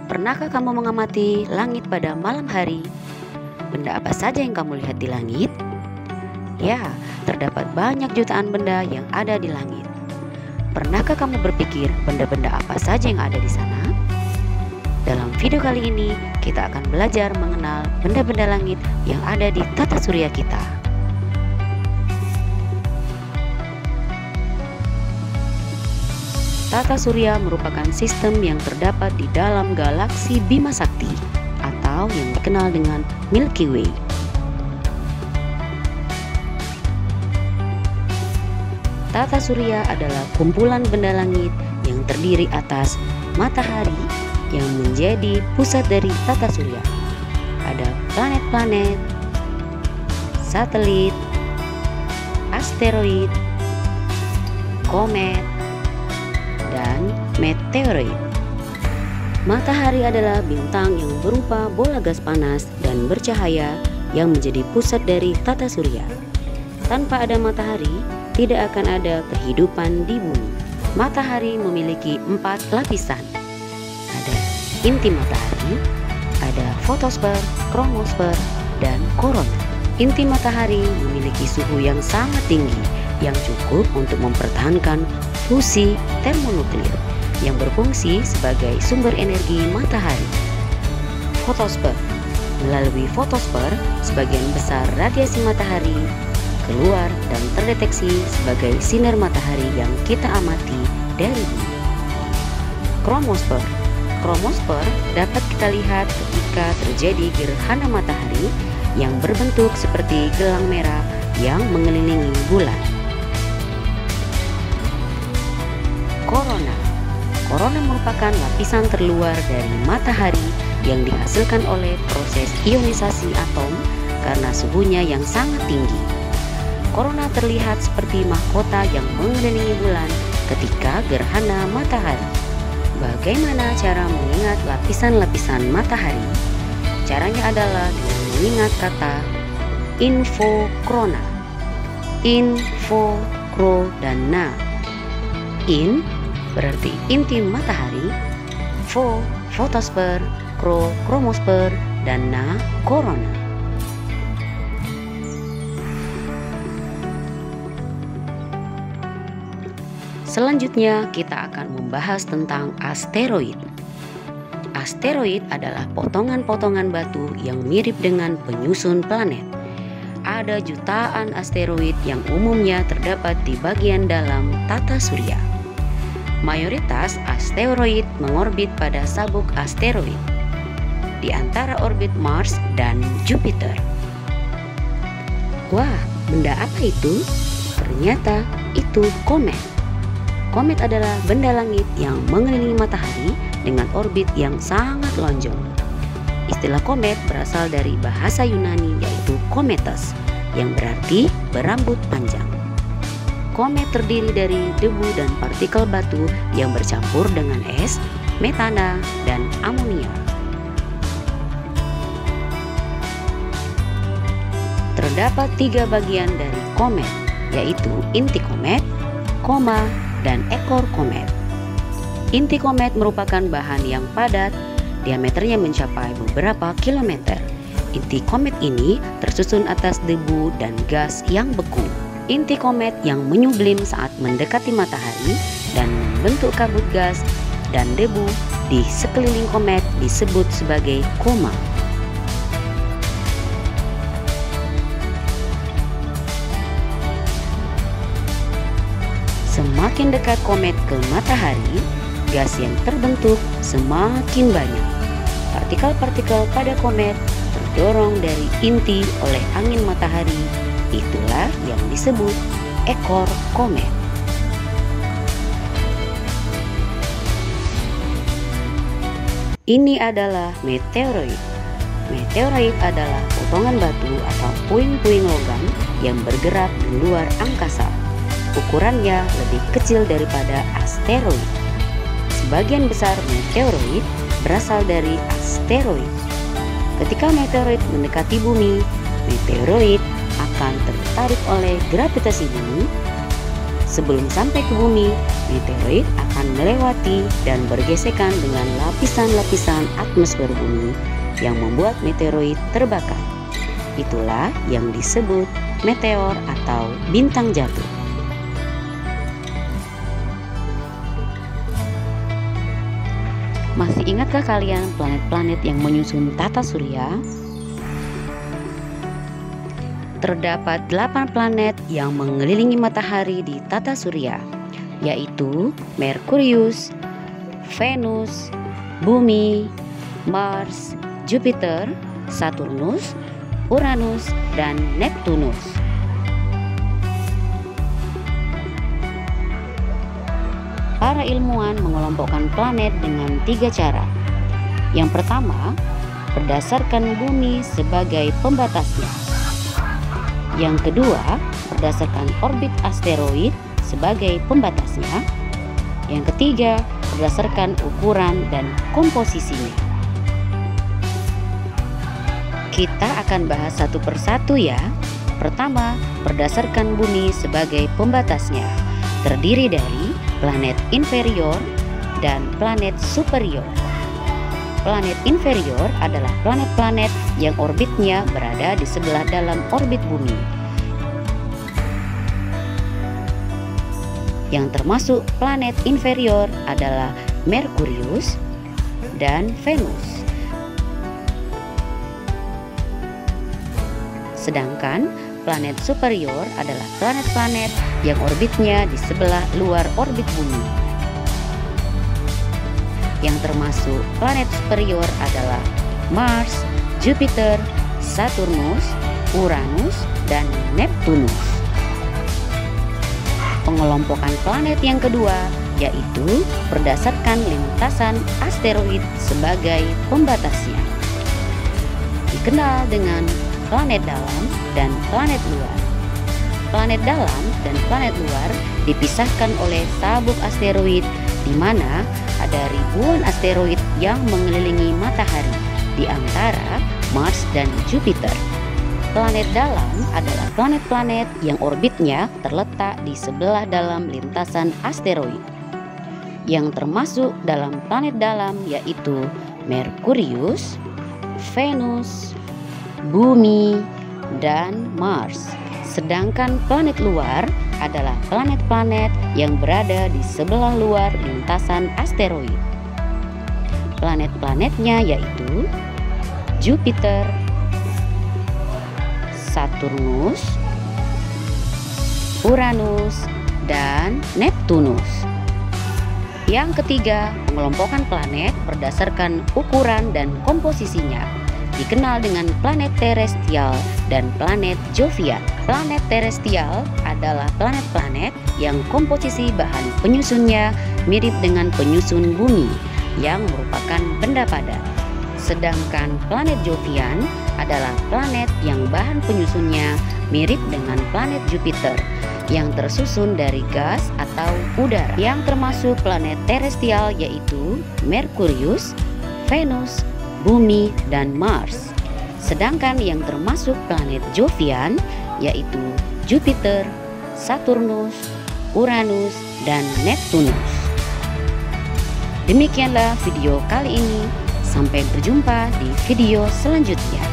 Pernahkah kamu mengamati langit pada malam hari? Benda apa saja yang kamu lihat di langit? Ya, terdapat banyak jutaan benda yang ada di langit. Pernahkah kamu berpikir benda-benda apa saja yang ada di sana? Dalam video kali ini, kita akan belajar mengenal benda-benda langit yang ada di tata surya kita. Tata surya merupakan sistem yang terdapat di dalam galaksi Bima Sakti atau yang dikenal dengan Milky Way. Tata surya adalah kumpulan benda langit yang terdiri atas matahari yang menjadi pusat dari tata surya. Ada planet-planet, satelit, asteroid, komet, dan meteoroid. Matahari adalah bintang yang berupa bola gas panas dan bercahaya yang menjadi pusat dari tata surya. Tanpa ada matahari, tidak akan ada kehidupan di bumi. Matahari memiliki 4 lapisan. Ada inti matahari, ada fotosfer, kromosfer, dan korona. Inti matahari memiliki suhu yang sangat tinggi yang cukup untuk mempertahankan fusi termonuklir yang berfungsi sebagai sumber energi matahari. Fotosfer. Melalui fotosfer, sebagian besar radiasi matahari keluar dan terdeteksi sebagai sinar matahari yang kita amati dari bumi. Kromosfer. Kromosfer dapat kita lihat ketika terjadi gerhana matahari yang berbentuk seperti gelang merah yang mengelilingi bulan. Korona. Korona merupakan lapisan terluar dari matahari yang dihasilkan oleh proses ionisasi atom karena suhunya yang sangat tinggi. Korona terlihat seperti mahkota yang mengelilingi bulan ketika gerhana matahari. Bagaimana cara mengingat lapisan-lapisan matahari? Caranya adalah dengan mengingat kata infokrona. Info, kro, dan na. In berarti inti matahari, fo, fotosfer, kro, kromosfer, dan na, korona. Selanjutnya kita akan membahas tentang asteroid. Asteroid adalah potongan-potongan batu yang mirip dengan penyusun planet. Ada jutaan asteroid yang umumnya terdapat di bagian dalam tata surya. Mayoritas asteroid mengorbit pada sabuk asteroid di antara orbit Mars dan Jupiter. Wah, benda apa itu? Ternyata itu komet. Komet adalah benda langit yang mengelilingi matahari dengan orbit yang sangat lonjong. Istilah komet berasal dari bahasa Yunani yaitu kometos, yang berarti berambut panjang. Komet terdiri dari debu dan partikel batu yang bercampur dengan es, metana, dan amonia. Terdapat 3 bagian dari komet, yaitu inti komet, koma, dan ekor komet. Inti komet merupakan bahan yang padat, diameternya mencapai beberapa kilometer. Inti komet ini tersusun atas debu dan gas yang beku. Inti komet yang menyublim saat mendekati matahari dan membentuk kabut gas dan debu di sekeliling komet disebut sebagai koma. Semakin dekat komet ke matahari, gas yang terbentuk semakin banyak. Partikel-partikel pada komet terdorong dari inti oleh angin matahari. Itulah yang disebut ekor komet. Ini adalah meteoroid. Meteoroid adalah potongan batu atau puing-puing logam yang bergerak di luar angkasa. Ukurannya lebih kecil daripada asteroid. Sebagian besar meteoroid berasal dari asteroid. Ketika meteoroid mendekati bumi, meteoroid akan tertarik oleh gravitasi bumi Sebelum sampai ke bumi, meteoroid akan melewati dan bergesekan dengan lapisan-lapisan atmosfer bumi yang membuat meteoroid terbakar. Itulah yang disebut meteor atau bintang jatuh. Masih ingatkah kalian planet-planet yang menyusun tata surya? Terdapat 8 planet yang mengelilingi matahari di tata surya, yaitu Merkurius, Venus, Bumi, Mars, Jupiter, Saturnus, Uranus, dan Neptunus. Para ilmuwan mengelompokkan planet dengan 3 cara. Yang pertama, berdasarkan bumi sebagai pembatasnya. Yang kedua, berdasarkan orbit asteroid sebagai pembatasnya. Yang ketiga, berdasarkan ukuran dan komposisinya. Kita akan bahas satu persatu ya. Pertama, berdasarkan bumi sebagai pembatasnya. Terdiri dari planet inferior dan planet superior. Planet inferior adalah planet-planet yang orbitnya berada di sebelah dalam orbit bumi, yang termasuk planet inferior adalah Merkurius dan Venus. Sedangkan planet superior adalah planet-planet yang orbitnya di sebelah luar orbit bumi. Yang termasuk planet superior adalah Mars, Jupiter, Saturnus, Uranus, dan Neptunus. Pengelompokan planet yang kedua yaitu berdasarkan lintasan asteroid sebagai pembatasnya. Dikenal dengan planet dalam dan planet luar. Planet dalam dan planet luar dipisahkan oleh sabuk asteroid di mana ada ribuan asteroid yang mengelilingi matahari di antara Mars dan Jupiter. Planet dalam adalah planet-planet yang orbitnya terletak di sebelah dalam lintasan asteroid. Yang termasuk dalam planet dalam yaitu Merkurius, Venus, Bumi, dan Mars. Sedangkan planet luar adalah planet-planet yang berada di sebelah luar lintasan asteroid. Planet-planetnya yaitu Jupiter, Saturnus, Uranus, dan Neptunus. Yang ketiga, pengelompokan planet berdasarkan ukuran dan komposisinya. Dikenal dengan planet terrestrial dan planet Jovian. Planet terrestrial adalah planet-planet yang komposisi bahan penyusunnya mirip dengan penyusun bumi yang merupakan benda padat. Sedangkan planet Jovian adalah planet yang bahan penyusunnya mirip dengan planet Jupiter yang tersusun dari gas atau udara. Yang termasuk planet terrestrial yaitu Merkurius, Venus, Bumi, dan Mars. Sedangkan yang termasuk planet Jovian yaitu Jupiter, Saturnus, Uranus, dan Neptunus. Demikianlah video kali ini. Sampai berjumpa di video selanjutnya.